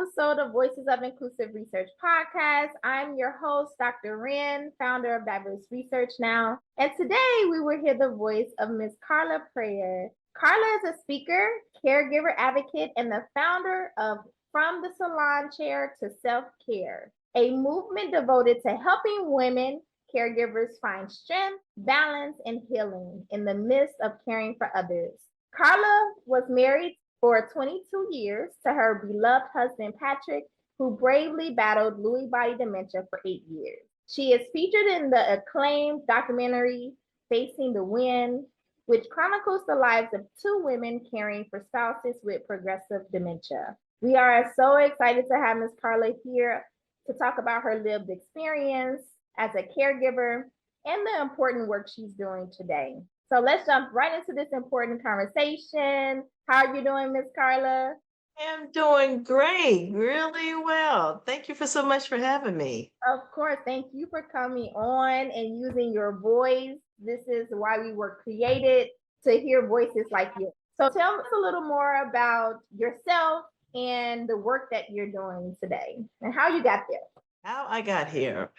episode of Voices of Inclusive Research podcast. I'm your host, Dr. Ren, founder of Diverse Research Now. And today we will hear the voice of Ms. Carla Preyer. Carla is a speaker, caregiver advocate, and the founder of From the Salon Chair to Self-Care, a movement devoted to helping women caregivers find strength, balance, and healing in the midst of caring for others. Carla was married for 22 years to her beloved husband, Patrick, who bravely battled Lewy body dementia for 8 years. She is featured in the acclaimed documentary, Facing the Wind, which chronicles the lives of two women caring for spouses with progressive dementia. We are so excited to have Ms. Carla here to talk about her lived experience as a caregiver and the important work she's doing today. So let's jump right into this important conversation. How are you doing, Ms. Carla? I'm doing great, really well. Thank you so much for having me. Of course, thank you for coming on and using your voice. This is why we were created, to hear voices like you. So tell us a little more about yourself and the work that you're doing today and how you got there. How I got here.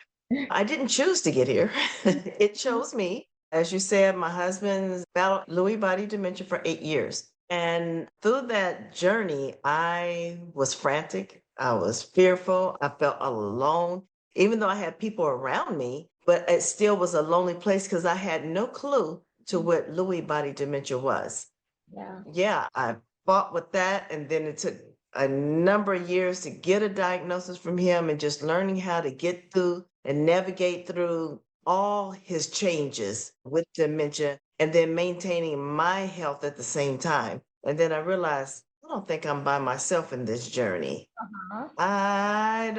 I didn't choose to get here. It chose me. As you said, my husband's battled Lewy body dementia for 8 years. And through that journey, I was frantic. I was fearful. I felt alone, even though I had people around me, but it still was a lonely place because I had no clue to what Lewy body dementia was. Yeah, I fought with that. And then it took a number of years to get a diagnosis from him and just learning how to get through and navigate through all his changes with dementia and then maintaining my health at the same time. And then I realized, I don't think I'm by myself in this journey. I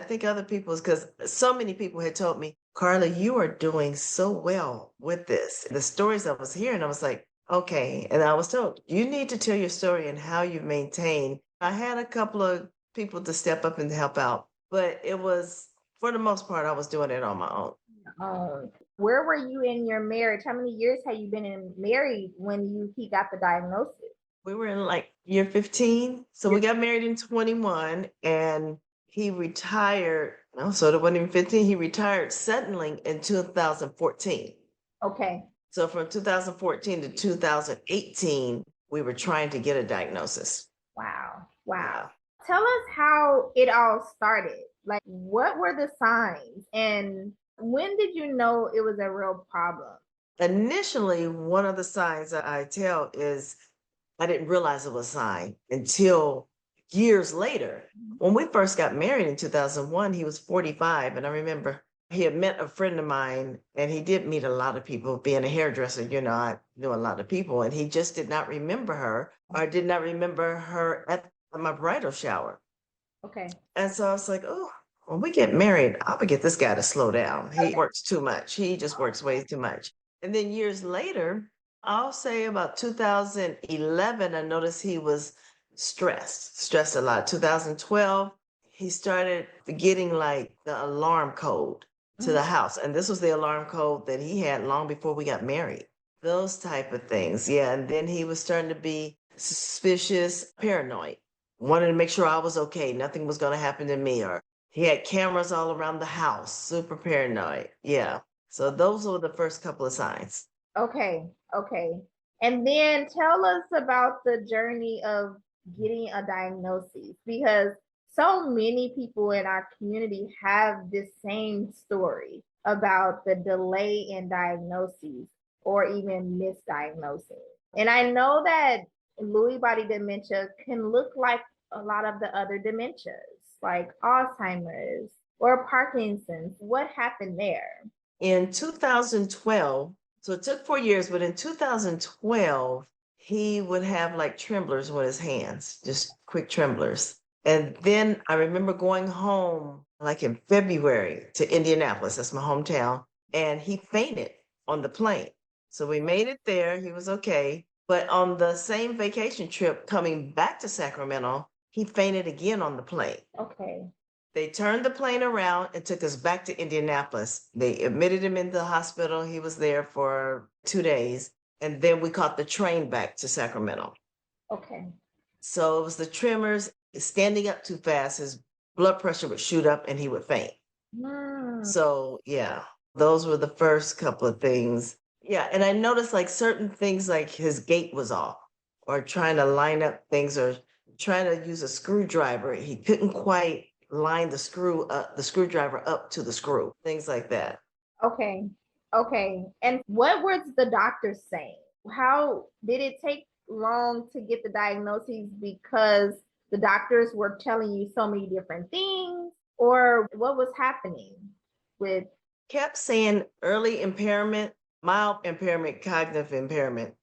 think other people's, because so many people had told me, Carla, you are doing so well with this. The stories I was hearing, I was like, okay. And I was told, you need to tell your story and how you maintain. I had a couple of people to step up and help out, but it was, for the most part, I was doing it on my own. Where were you in your marriage? How many years had you been married when he got the diagnosis? We were in like year 15. So we got married in 21 and he retired. No, so it wasn't even 15. He retired suddenly in 2014. Okay. So from 2014 to 2018, we were trying to get a diagnosis. Wow. Yeah. Tell us how it all started. Like, what were the signs and when did you know it was a real problem? Initially, one of the signs that I tell is I didn't realize it was a sign until years later. When we first got married in 2001, he was 45. And I remember he had met a friend of mine and he did meet a lot of people. Being a hairdresser, I knew a lot of people, and he just did not remember her or did not remember her at my bridal shower. Okay. And so I was like, oh, when we get married, I'm gonna get this guy to slow down. He works too much. He just works way too much. And then years later, I'll say about 2011, I noticed he was stressed a lot. 2012, he started getting like the alarm code to the house. And this was the alarm code that he had long before we got married. Those type of things. Yeah. And then he was starting to be suspicious, paranoid, wanted to make sure I was okay. Nothing was going to happen to me. Or he had cameras all around the house, super paranoid. Yeah. So those were the first couple of signs. Okay. And then tell us about the journey of getting a diagnosis, because so many people in our community have this same story about the delay in diagnoses or even misdiagnosing. And I know that Lewy body dementia can look like a lot of the other dementias, like Alzheimer's or Parkinson's. What happened there? In 2012, so it took 4 years, but in 2012, he would have like tremblers with his hands, just quick tremblers. And then I remember going home like in February to Indianapolis, that's my hometown, and he fainted on the plane. So we made it there, he was okay. But on the same vacation trip coming back to Sacramento, he fainted again on the plane. Okay. They turned the plane around and took us back to Indianapolis. They admitted him into the hospital. He was there for 2 days. And then we caught the train back to Sacramento. Okay. So it was the tremors. standing up too fast, his blood pressure would shoot up and he would faint. Mm. So yeah, those were the first couple of things. Yeah, and I noticed like certain things like his gait was off, or trying to line up things, or trying to use a screwdriver. He couldn't quite line the screwdriver up to the screw, things like that. Okay. Okay. And what was the doctor saying? How did it take long to get the diagnoses because the doctors were telling you so many different things, or what was happening with Kept saying early impairment, mild impairment, cognitive impairment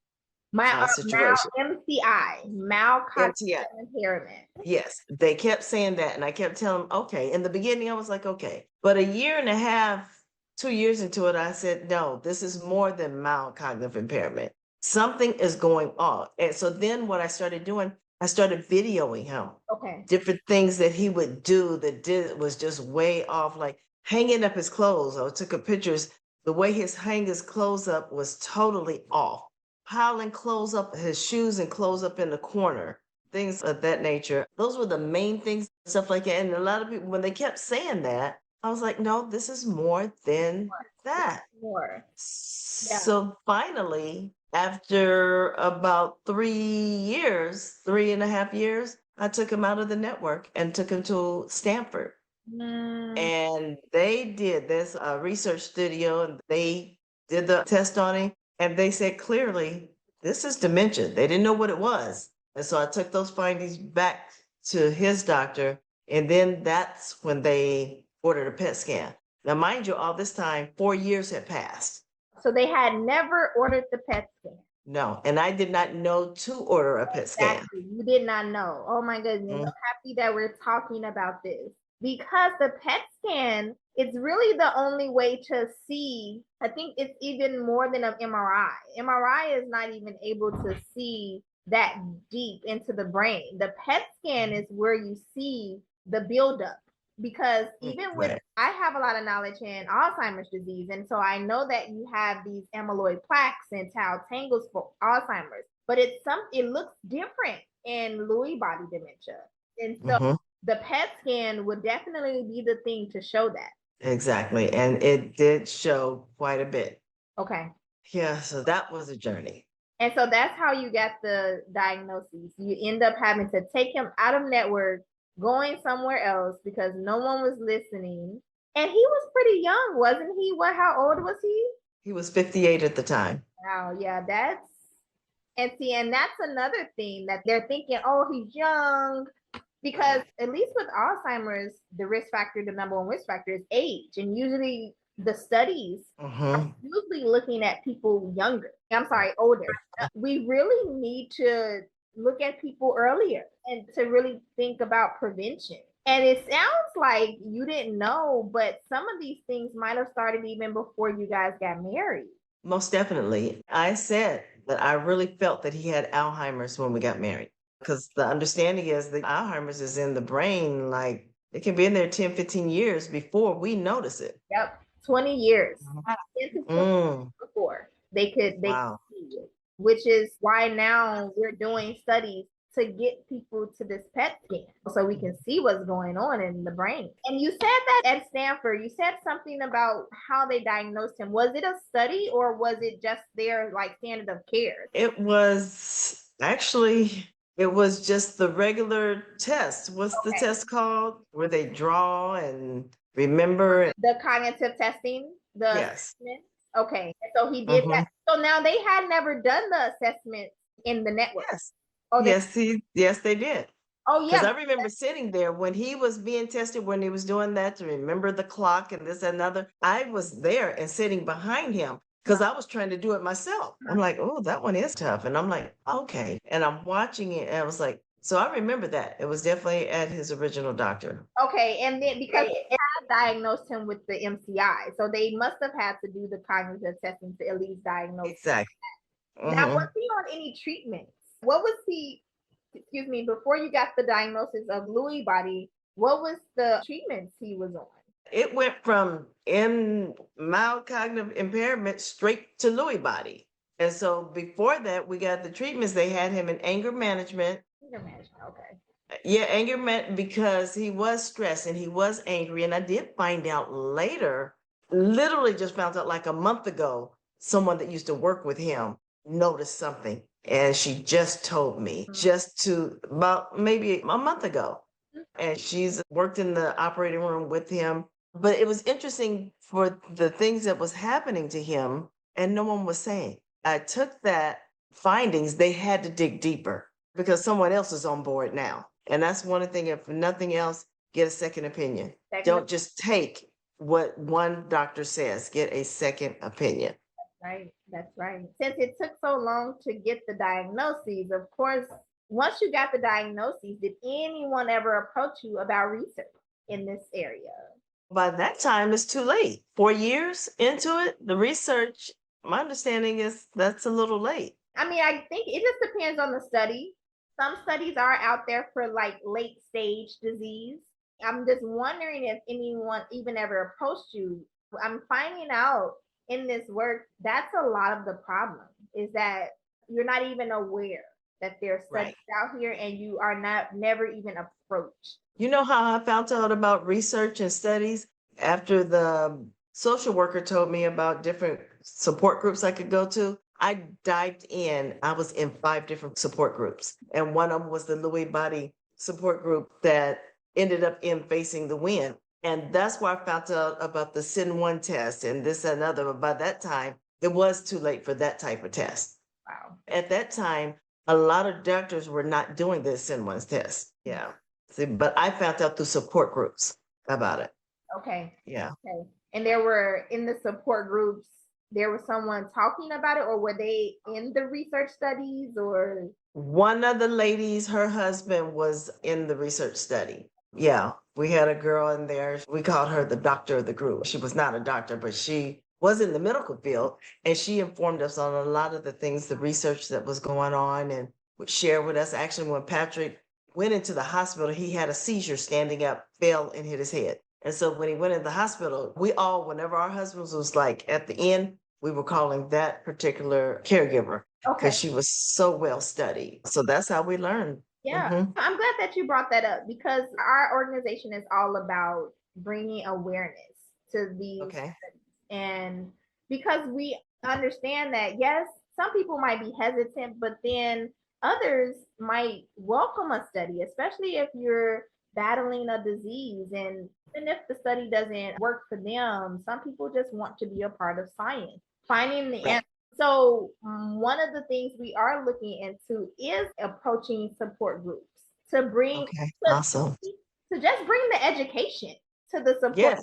situation. MCI, mild MTI. cognitive impairment? Yes, they kept saying that. And I kept telling them, okay. In the beginning, I was like, okay. But a year and a half, 2 years into it, I said, no, this is more than mild cognitive impairment. Something is going on. And so then what I started doing, I started videoing him. Okay. Different things that he would do that was just way off, like hanging up his clothes. I took a pictures. The way he's hanging his clothes up was totally off. Piling clothes up, his shoes and clothes up in the corner, things of that nature. Those were the main things, stuff like that. And a lot of people, when they kept saying that, I was like, no, this is more than that. More. Yeah. So finally, after about 3 years, 3.5 years, I took him out of the network and took him to Stanford. And they did this research studio, and they did the test on him, and they said clearly, this is dementia. They didn't know what it was. And so I took those findings back to his doctor, and then that's when they ordered a PET scan. Now, mind you, all this time, 4 years had passed. So they had never ordered the PET scan. No, and I did not know to order a PET scan. Exactly. You did not know. Oh my goodness. I'm happy that we're talking about this, because the PET scan is really the only way to see. I think it's even more than an MRI. MRI is not even able to see that deep into the brain. The PET scan is where you see the buildup. Because even with, I have a lot of knowledge in Alzheimer's disease, and so I know that you have these amyloid plaques and tau tangles for Alzheimer's, but it looks different in Lewy body dementia, and so the PET scan would definitely be the thing to show that. Exactly, and it did show quite a bit. Okay. Yeah, so that was a journey. And so that's how you got the diagnosis. You end up having to take him out of network, going somewhere else because no one was listening. And he was pretty young, wasn't he? How old was he? He was 58 at the time. Wow, yeah, and that's another thing that they're thinking, oh, he's young. Because at least with Alzheimer's, the number one risk factor is age. And usually the studies are usually looking at people older. We really need to look at people earlier and to really think about prevention. And it sounds like you didn't know, but some of these things might have started even before you guys got married. Most definitely. I said that I really felt that he had Alzheimer's when we got married, because the understanding is that Alzheimer's is in the brain, like it can be in there 10, 15 years before we notice it. Yep, 20 years. 10 to 20 years before they could see it. Which is why now we're doing studies to get people to this PET scan so we can see what's going on in the brain. And you said that at Stanford, you said something about how they diagnosed him. Was it a study or was it just their like standard of care? It was just the regular test. What's the test called? Where they draw and remember? The cognitive testing? Yes. Okay, so he did that. So now they had never done the assessment in the network. Yes. Yes, they did. Oh, yeah. Because I remember sitting there when he was being tested, when he was doing that to remember the clock and this and another. I was there and sitting behind him because I was trying to do it myself. I'm like, oh, that one is tough. And I'm like, okay. And I'm watching it and I was like, so I remember that. It was definitely at his original doctor. Okay. And then because it had diagnosed him with the MCI, so they must have had to do the cognitive testing to at least diagnose. Exactly. Now, was he on any treatments? What was before you got the diagnosis of Lewy body, what was the treatments he was on? It went from mild cognitive impairment straight to Lewy body. And so before that, we got the treatments. They had him in anger management. Okay. Yeah, anger meant because he was stressed and he was angry. And I did find out later, literally just found out like a month ago, someone that used to work with him noticed something. And she just told me just to about maybe a month ago. And she's worked in the operating room with him. But it was interesting for the things that was happening to him, and no one was saying. I took that findings, they had to dig deeper because someone else is on board now. And that's one thing, if nothing else, get a second opinion. Don't just take what one doctor says, get a second opinion. Right, that's right. Since it took so long to get the diagnoses, of course, once you got the diagnoses, did anyone ever approach you about research in this area? By that time, it's too late. 4 years into it, the research, my understanding is that's a little late. I mean, I think it just depends on the study. Some studies are out there for like late stage disease. I'm just wondering if anyone even ever approached you. I'm finding out in this work that's a lot of the problem is that you're not even aware that there's studies out here and you are never even approached. You know how I found out about research and studies? After the social worker told me about different support groups I could go to, I dived in. I was in 5 different support groups, and one of them was the Lewy body support group that ended up in Facing the Wind. And that's where I found out about the SIN1 test and this and another. But by that time, it was too late for that type of test. Wow. At that time, a lot of doctors were not doing the SIN1 test. Yeah. See, but I found out through support groups about it. Okay. Yeah. Okay. And there were in the support groups, there was someone talking about it, or were they in the research studies? Or one of the ladies, her husband was in the research study. Yeah, we had a girl in there. We called her the doctor of the group. She was not a doctor, but she was in the medical field, and she informed us on a lot of the things, the research that was going on, and would share with us. Actually, when Patrick went into the hospital, he had a seizure standing up, fell and hit his head. And so when he went in the hospital, we all, whenever our husbands was like at the end, we were calling that particular caregiver because she was so well studied. So that's how we learned. Yeah, I'm glad that you brought that up because our organization is all about bringing awareness to these studies. And because we understand that, yes, some people might be hesitant, but then others might welcome a study, especially if you're battling a disease. And even if the study doesn't work for them, some people just want to be a part of science, finding the answer. So one of the things we are looking into is approaching support groups to bring awesome. To just bring the education to the support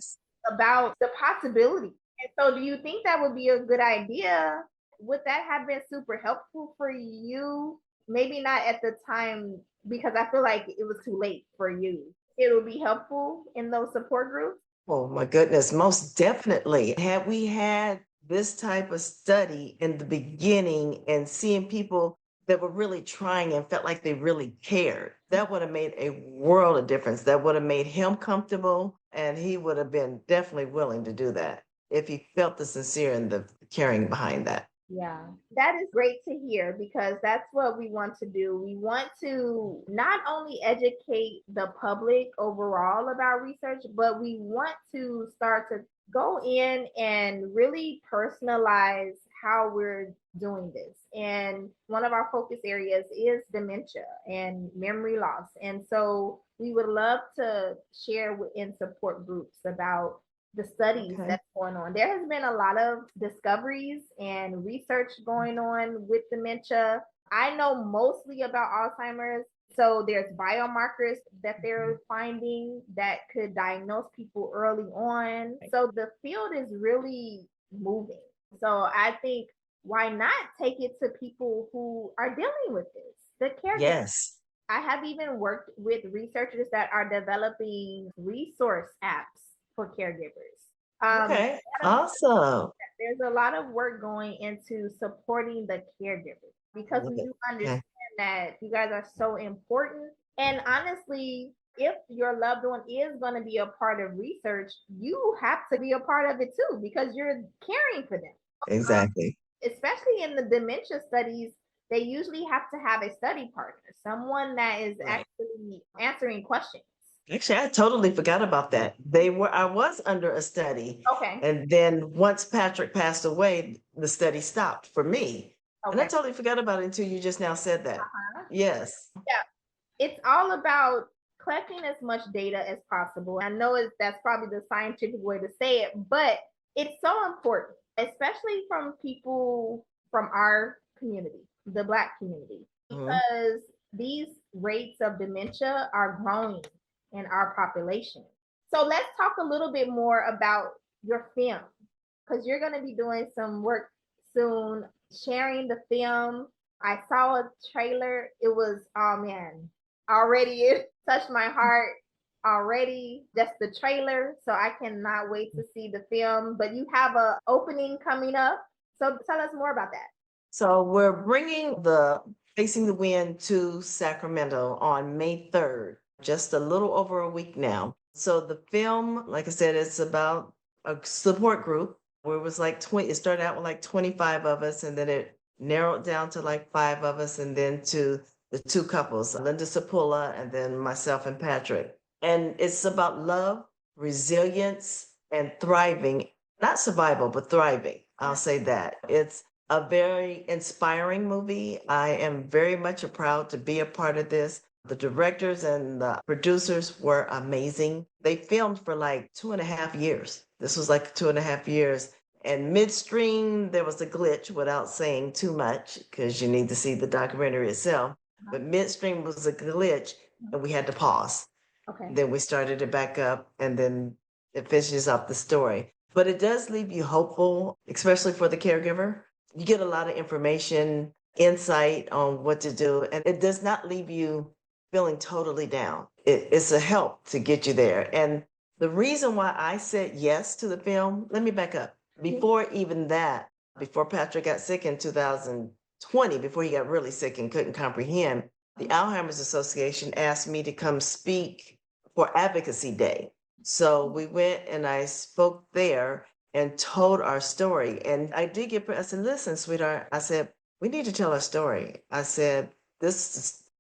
about the possibility. And so do you think that would be a good idea? Would that have been super helpful for you? Maybe not at the time because I feel like it was too late for you. It would be helpful in those support groups? Oh my goodness, most definitely. Had we had this type of study in the beginning and seeing people that were really trying and felt like they really cared, that would have made a world of difference. That would have made him comfortable, and he would have been definitely willing to do that if he felt the sincere and the caring behind that. Yeah, that is great to hear because that's what we want to do. We want to not only educate the public overall about research, but we want to start to go in and really personalize how we're doing this. And one of our focus areas is dementia and memory loss. And so we would love to share in support groups about the studies that's going on. There has been a lot of discoveries and research going on with dementia. I know mostly about Alzheimer's. So there's biomarkers that they're finding that could diagnose people early on. So the field is really moving. So I think why not take it to people who are dealing with this, the caregivers. Yes. I have even worked with researchers that are developing resource apps for caregivers. Awesome. There's a lot of work going into supporting the caregivers because we do understand that you guys are so important. And honestly, if your loved one is going to be a part of research, you have to be a part of it too because you're caring for them. Exactly. Especially in the dementia studies, they usually have to have a study partner, someone that is Right. actually answering questions. Actually, I totally forgot about that. I was under a study. Okay. And then once Patrick passed away, the study stopped for me. And I Okay. totally forgot about it until you just now said that. Uh-huh. Yes. Yeah. It's all about collecting as much data as possible. I know that's probably the scientific way to say it, but it's so important, especially from people from our community, the Black community, Mhm. because these rates of dementia are growing in our population. So let's talk a little bit more about your film, because you're going to be doing some work soon, sharing the film. I saw a trailer. It was, oh man, already it touched my heart already, just the trailer. So I cannot wait to see the film. But you have a opening coming up. So tell us more about that. So we're bringing the Facing the Wind to Sacramento on May 3rd, just a little over a week now. So the film, like I said, it's about a support group where it was like 20, it started out with like 25 of us, and then it narrowed down to like 5 of us, and then to the 2 couples, Linda Sapula, and then myself and Patrick. And it's about love, resilience, and thriving, not survival, but thriving. I'll say that. It's a very inspiring movie. I am very much proud to be a part of this. The directors and the producers were amazing. They filmed for like 2.5 years. This was like 2.5 years. And midstream, there was a glitch without saying too much because you need to see the documentary itself. But midstream was a glitch and we had to pause. Okay. Then we started it back up and then it finishes up the story. But it does leave you hopeful, especially for the caregiver. You get a lot of information, insight on what to do, and it does not leave you feeling totally down. It's a help to get you there. And the reason why I said yes to the film, let me back up. Before even that, before Patrick got sick in 2020, before he got really sick and couldn't comprehend, the Alzheimer's Association asked me to come speak for Advocacy Day. So we went and I spoke there and told our story. And I did I said, listen, sweetheart, I said, we need to tell our story. I said,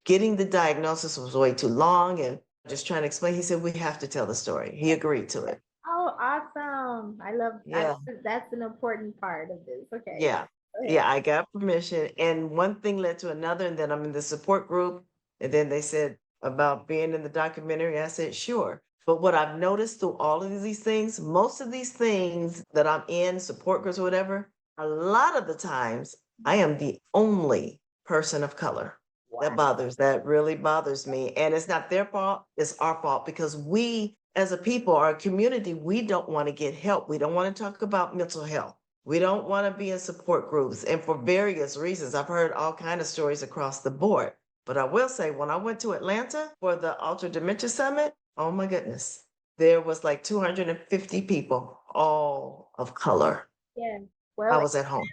getting the diagnosis was way too long and just trying to explain. He said, we have to tell the story. He agreed to it. Oh, awesome. Yeah. That's an important part of this. Okay. Yeah. Yeah, I got permission. And one thing led to another. And then I'm in the support group. And then they said about being in the documentary. I said, sure. But what I've noticed through all of these things, most of these things that I'm in, support groups or whatever, a lot of the times I am the only person of color. That really bothers me. And it's not their fault, it's our fault because we, as a people, our community, we don't want to get help. We don't want to talk about mental health. We don't want to be in support groups. And for various reasons, I've heard all kinds of stories across the board. But I will say, when I went to Atlanta for the Alter Dementia Summit, oh my goodness, there was like 250 people, all of color. Yeah. I Well, was at home.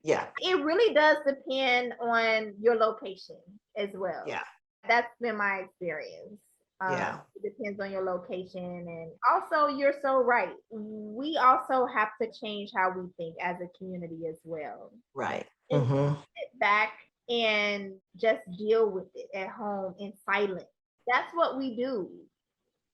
Yeah. it really does depend on your location as well. Yeah. That's been my experience. Yeah. It depends on your location. And also, you're so right. We also have to change how we think as a community as well. Right. And Mm-hmm. sit back and just deal with it at home in silence. That's what we do.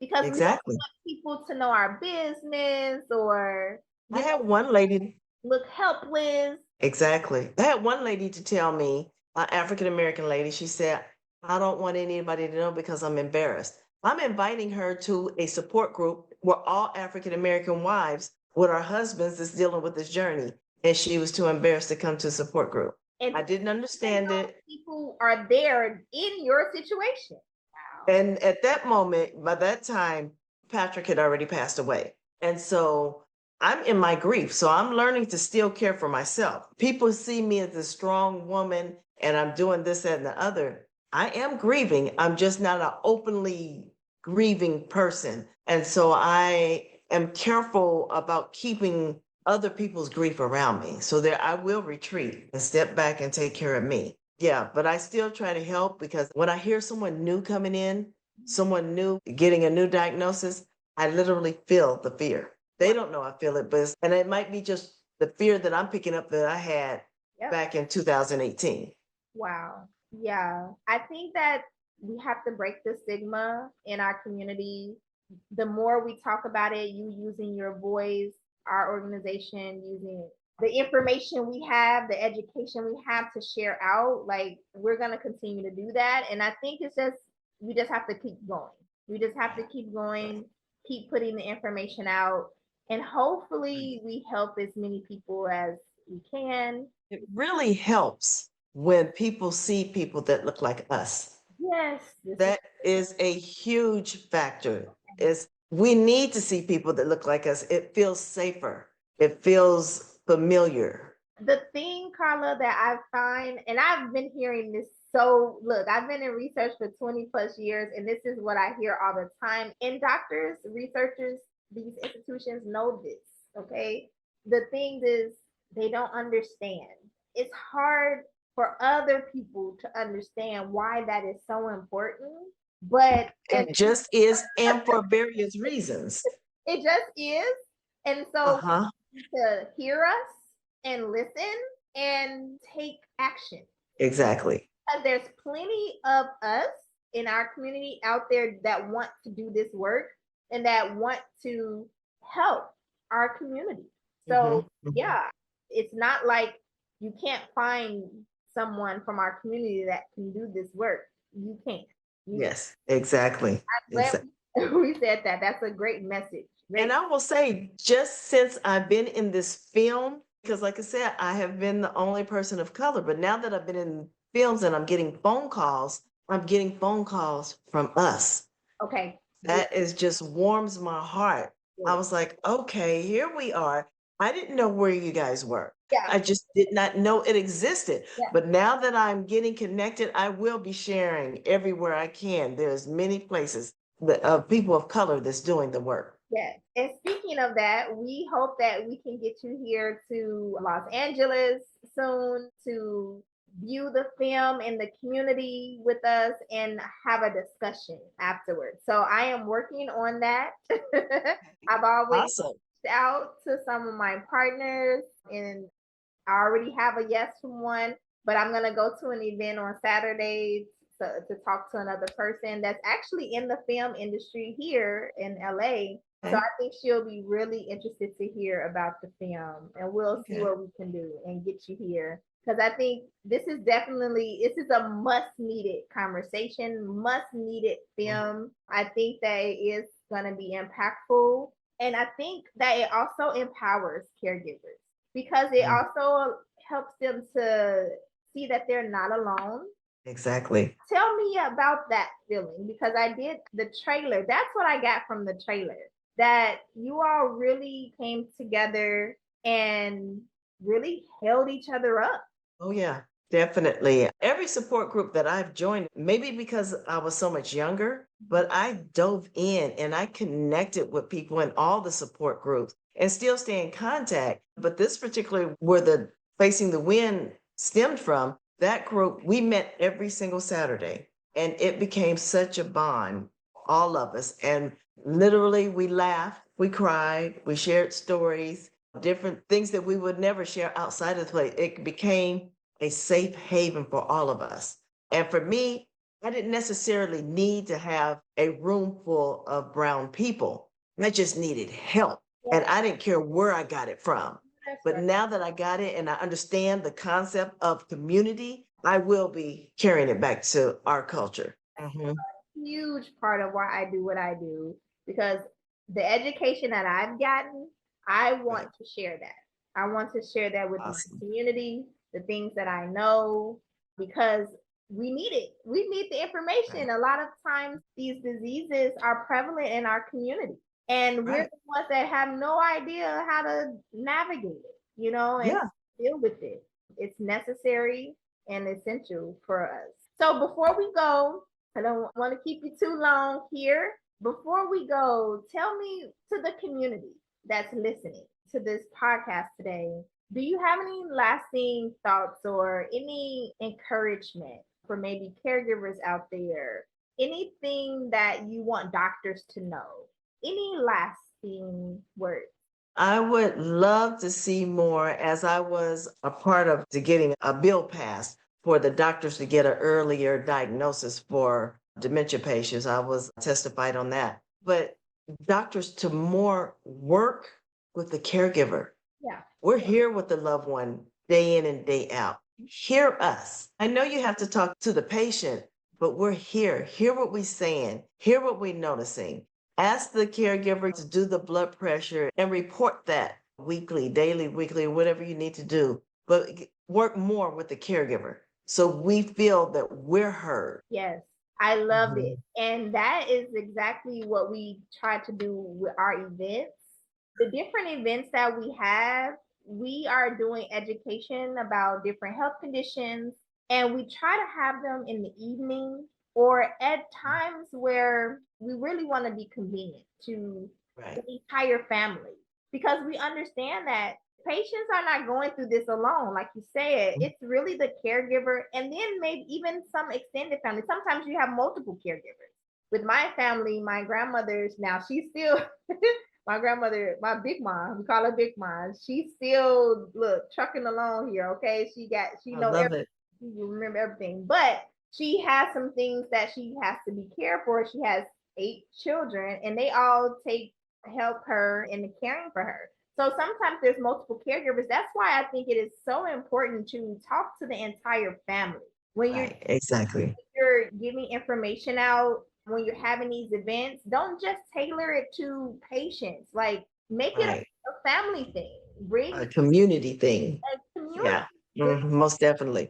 Because we don't Exactly. want people to know our business or I had one lady. look helpless. Exactly. I had one lady to tell me, an African American lady, she said, I don't want anybody to know because I'm embarrassed. I'm inviting her to a support group where all African American wives with our husbands is dealing with this journey. And she was too embarrassed to come to a support group. And I didn't understand it. people are there in your situation. Wow. And at that moment, by that time, Patrick had already passed away. And so I'm in my grief. So I'm learning to still care for myself. People see me as a strong woman and I'm doing this and the other. I am grieving. I'm just not an openly grieving person. And so I am careful about keeping other people's grief around me. So there I will retreat and step back and take care of me. Yeah, but I still try to help because when I hear someone new coming in, someone new getting a new diagnosis, I literally feel the fear. They don't know I feel it, but and it might be just the fear that I'm picking up that I had back in 2018. Wow. Yeah. I think that we have to break the stigma in our community. The more we talk about it, you using your voice, our organization using the information we have, the education we have to share out, like we're going to continue to do that. And I think it's just, we just have to keep going. We just have to keep going, keep putting the information out, and hopefully we help as many people as we can. It really helps when people see people that look like us. Yes, this is That is a huge factor. Is we need to see people that look like us. It feels safer. It feels familiar. the thing, Carla, that I find, and I've been hearing this. So, look, I've been in research for 20 plus years, and this is what I hear all the time. And doctors, researchers, these institutions know this, okay? The thing is, they don't understand. It's hard for other people to understand why that is so important, but and It just is, and for various reasons. it just is. And so, Uh-huh. to hear us and listen and take action. Exactly. Because there's plenty of us in our community out there that want to do this work and that want to help our community. Hmm. So, yeah, it's not like you can't find someone from our community that can do this work. You can. You Yes, exactly. can. Exactly. We said that. That's a great message. And Great. I will say, just since I've been in this film, because like I said, I have been the only person of color, but now that I've been in films and I'm getting phone calls, I'm getting phone calls from us. Okay. Good. That is just warms my heart. I Good. was like, okay, here we are. I didn't know where you guys were. Yeah. I just did not know it existed. Yeah. But now that I'm getting connected, I will be sharing everywhere I can. There's many places that of people of color that's doing the work. Yes. And speaking of that, we hope that we can get you here to Los Angeles soon to view the film in the community with us and have a discussion afterwards. So I am working on that. I've always Awesome. reached out to some of my partners and I already have a yes from one, but I'm going to go to an event on Saturday to talk to another person that's actually in the film industry here in LA. So Okay. I think she'll be really interested to hear about the film and we'll see Okay. what we can do and get you here. Because I think this is a must needed conversation, must needed film. I think that it is going to be impactful. And I think that it also empowers caregivers because it Mhm. also helps them to see that they're not alone. Exactly. Tell me about that feeling because I did the trailer. That's what I got from the trailer. That you all really came together and really held each other up. Oh, yeah, definitely. Every support group that I've joined, maybe because I was so much younger, but I dove in and I connected with people in all the support groups and still stay in contact. But this particular, where the Facing the Wind stemmed from, that group, we met every single Saturday and it became such a bond, all of us. And literally, we laughed, we cried, we shared stories, different things that we would never share outside of the place. It became a safe haven for all of us. And for me, I didn't necessarily need to have a room full of brown people. I just needed help. And I didn't care where I got it from. That's But right. now that I got it and I understand the concept of community, I will be carrying it back to our culture. Mhm. Huge part of why I do what I do because the education that I've gotten, I want Right. to share that. I want to share that with my Awesome. community, the things that I know, because we need it. We need the Right. information. A lot of times, these diseases are prevalent in our community, and we're Right. the ones that have no idea how to navigate it, and Yeah. deal with it. It's necessary and essential for us. So, before we go, I don't want to keep you too long here. Before we go, tell me to the community that's listening to this podcast today, do you have any lasting thoughts or any encouragement for maybe caregivers out there? Anything that you want doctors to know? Any lasting words? I would love to see more as I was a part of to getting a bill passed for the doctors to get an earlier diagnosis for dementia patients. I was testified on that. But doctors to more work with the caregiver. Yeah. We're here with the loved one day in and day out. Hear us. I know you have to talk to the patient, but we're here. Hear what we're saying. Hear what we're noticing. Ask the caregiver to do the blood pressure and report that weekly, daily, weekly, whatever you need to do. But work more with the caregiver so we feel that we're heard. Yes, I love Mhm. it. And that is exactly what we try to do with our events. The different events that we have, we are doing education about different health conditions, and we try to have them in the evening or at times where we really want to be convenient to Right. the entire family, because we understand that patients are not going through this alone. Like you said, it's really the caregiver and then maybe even some extended family. Sometimes you have multiple caregivers. With my family, my grandmother's now, she's still my grandmother, my big mom, we call her Big Mom. She's still trucking along here. Okay, she I know love everything, it. she remember everything, but she has some things that she has to be cared for. She has 8 children, and they all help her in the caring for her. So sometimes there's multiple caregivers. That's why I think it is so important to talk to the entire family when Right. Exactly. you're giving information out, when you're having these events. Don't just tailor it to patients. Like make it Right. a family thing. Bring A community thing. a community. Yeah. Most definitely.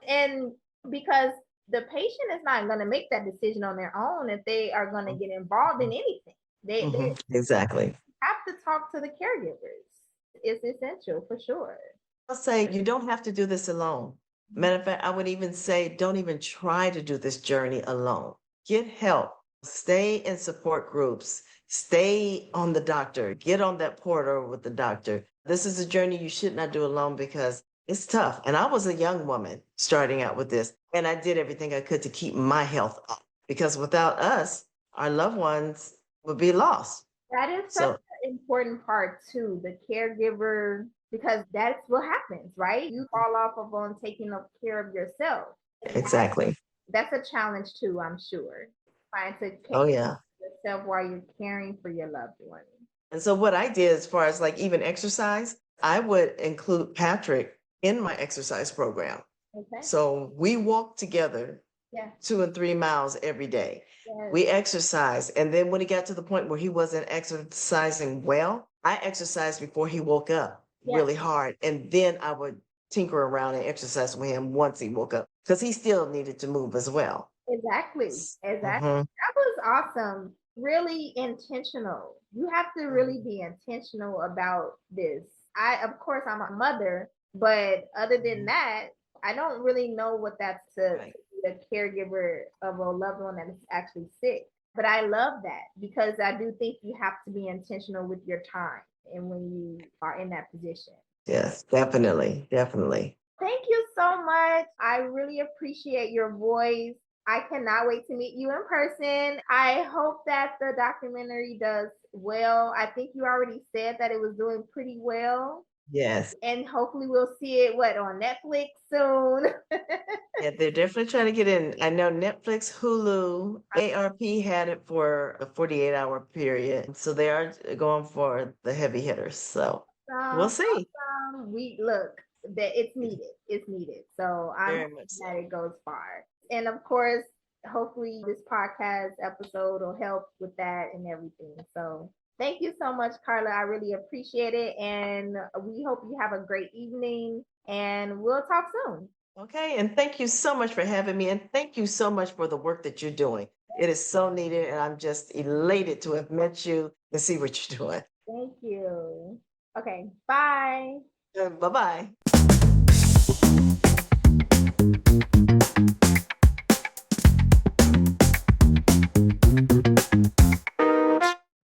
And because the patient is not going to make that decision on their own if they are going to get involved in anything. They Exactly. have to talk to the caregivers. It's essential for sure. I'll say you don't have to do this alone. Matter of fact, I would even say don't even try to do this journey alone. Get help. Stay in support groups. Stay on the doctor. Get on that portal with the doctor. This is a journey you should not do alone because it's tough. And I was a young woman starting out with this, and I did everything I could to keep my health up because without us, our loved ones would be lost. That is such So, an important part too, the caregiver, because that's what happens, right? You fall off of on taking care of yourself. exactly. That's a challenge too, I'm sure. Trying to take Oh, care yeah. of yourself while you're caring for your loved one. And so what I did as far as like even exercise, I would include Patrick in my exercise program. Okay. So we walked together Yeah. 2 and 3 miles every day. Yes. We exercised. And then when he got to the point where he wasn't exercising well, I exercised before he woke up Yeah. really hard. And then I would tinker around and exercise with him once he woke up because he still needed to move as well. Exactly. Exactly. Mhm. That was awesome. Really intentional. You have to really be intentional about this. Of course, I'm a mother, but other than that, I don't really know what that's to Right. be a caregiver of a loved one that is actually sick. But I love that because I do think you have to be intentional with your time and when you are in that position. Yes, definitely. Definitely. Thank you so much. I really appreciate your voice. I cannot wait to meet you in person. I hope that the documentary does well. I think you already said that it was doing pretty well. Yes. And hopefully we'll see it on Netflix soon. Yeah, they're definitely trying to get in. I know Netflix, Hulu, ARP had it for a 48-hour period. So they are going for the heavy hitters. So we'll see. We look that it's needed. It's needed. So I'm Very much so. glad it goes far. And of course, hopefully this podcast episode will help with that and everything. So thank you so much, Carla. I really appreciate it. And we hope you have a great evening and we'll talk soon. Okay. And thank you so much for having me. And thank you so much for the work that you're doing. It is so needed. And I'm just elated to have met you and see what you're doing. Thank you. Okay. Bye. Bye bye.